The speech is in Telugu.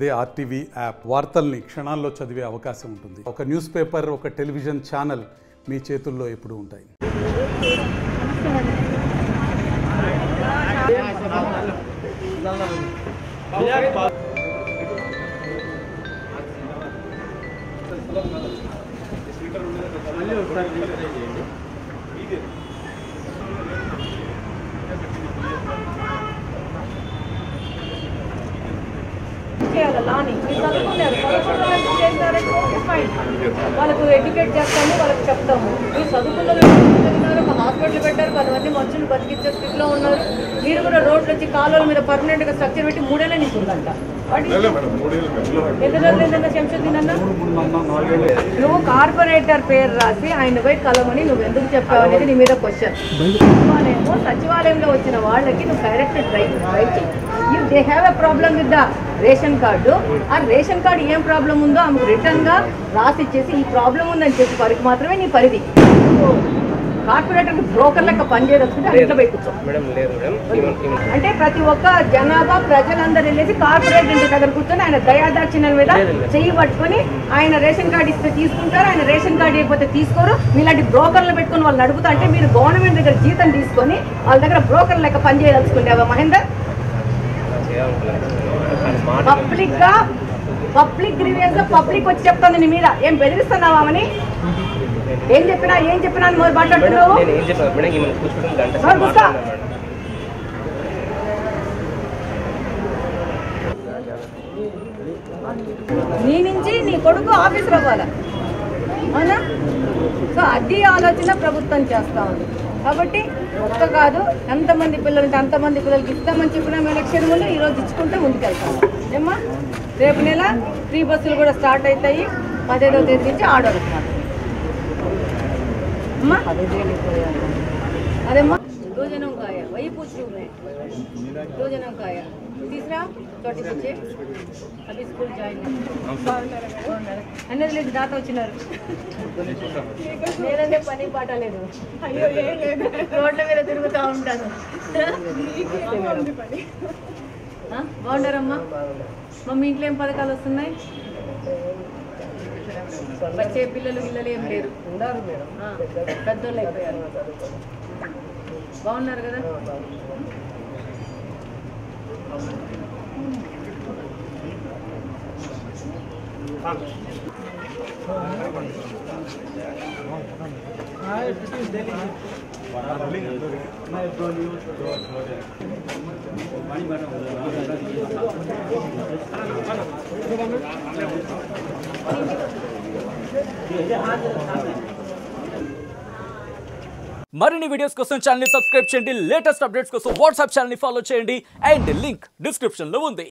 అదే ఆర్టీవీ యాప్ వార్తల్ని క్షణాల్లో చదివే అవకాశం ఉంటుంది. ఒక న్యూస్ పేపర్, ఒక టెలివిజన్ ఛానల్ మీ చేతుల్లో ఎప్పుడూ ఉంటాయి. వాళ్ళకు ఎడ్యుకేట్ చేస్తాము, వాళ్ళకి చెప్తాము. మీరు చదువుకున్నారు, ఒక హాస్పిటల్ పెట్టారు, 10 మంది మనుషులు బతికించే స్థితిలో ఉన్నారు. మీరు కూడా రోడ్లు వచ్చి కాలువల మీద పర్మనెంట్ గా స్ట్రక్చర్ పెట్టి 3 ఏళ్ళ నుంచి ఉందంట. శంషుద్దీన్ అన్న, నువ్వు కార్పొరేటర్ పేరు రాసి ఆయన పోయి కలవని నువ్వు ఎందుకు చెప్పావు అనేది నీ మీద క్వశ్చన్. సచివాలయంలో వచ్చిన వాళ్ళకి నువ్వు direct right if they have a problem with the ration card, ఆ రేషన్ కార్డు ఏం ప్రాబ్లం ఉందో ఆమెకు రిటర్న్ గా రాసి ఇచ్చేసి ఈ ప్రాబ్లం ఉందని చెప్పి వరకు మాత్రమే నీ పరిధి. కార్పొరేటర్ బ్రోకర్ లెక్క పనిచేయొచ్చుకుంటే ఇంట్లో పోయి కూర్చో. అంటే ప్రతి ఒక్క జనాభా ప్రజలందరూ వెళ్ళేసి కార్పొరేటర్ ఇంటి దగ్గర కూర్చొని ఆయన దయాదాక్షిణ్యం మీద చెయ్యి పట్టుకొని ఆయన రేషన్ కార్డు ఇస్తే తీసుకుంటారు, ఆయన రేషన్ కార్డు ఇవ్వకపోతే తీసుకోరు. మీలాంటి బ్రోకర్లు పెట్టుకుని వాళ్ళు నడుపుతా అంటే మీరు గవర్నమెంట్ దగ్గర జీతం తీసుకొని వాళ్ళ దగ్గర బ్రోకర్ లెక్క పనిచేయదలుచుకుంటావా మహేందర్? పబ్లిక్ గా పబ్లిక్ గ్రీవియన్స్ పబ్లిక్ వచ్చి చెప్తుంది నీ మీద. ఏం బెదిరిస్తున్నావా అని? ఏం చెప్పినా అని మొదలు మాట్లాడుతున్నావు. నీ నుంచి నీ కొడుకు ఆఫీసర్ అవ్వాలా, అవునా? సో అది ఆలోచన ప్రభుత్వం చేస్తా ఉంది. కాబట్టి ఒక్క కాదు, ఎంతమంది పిల్లలు ఉంటే అంతమంది పిల్లలకి ఇస్తామని చెప్పిన ఎలక్షన్ ముందు ఈరోజు ఇచ్చుకుంటే ముందుకెళ్తాము. ఏమ్మా, రేపు నెల ఫ్రీ బస్సులు కూడా స్టార్ట్ అవుతాయి. 15వ తేదీ నుంచి ఆర్డర్ అమ్మా. అదేమ్మా, రోజనంకాయ वही पूछ रही हूँ मैं, రోజనంకాయ तीसरा छोटी बच्चे अभी स्कूल जाएंगे అన్నది లేదు. దాత వచ్చినారు నేనంటే పని పాట లేదు, రోడ్ల మీద తిరుగుతూ ఉంటాను. బాగుంటారమ్మా? మమ్మీ ఇంట్లో ఏం పథకాలు వస్తున్నాయి? వచ్చే పిల్లలు ఏం లేరు, పెద్దోళ్ళు అయిపోయారు. బాగున్నారు కదా? మరిన్ని వీడియోస్ కోసం ఛానల్ ని సబ్స్క్రైబ్ చేయండి. లేటెస్ట్ అప్డేట్స్ కోసం వాట్సాప్ ఛానల్ ని ఫాలో చేయండి. అండ్ లింక్ డిస్క్రిప్షన్ లో ఉంది.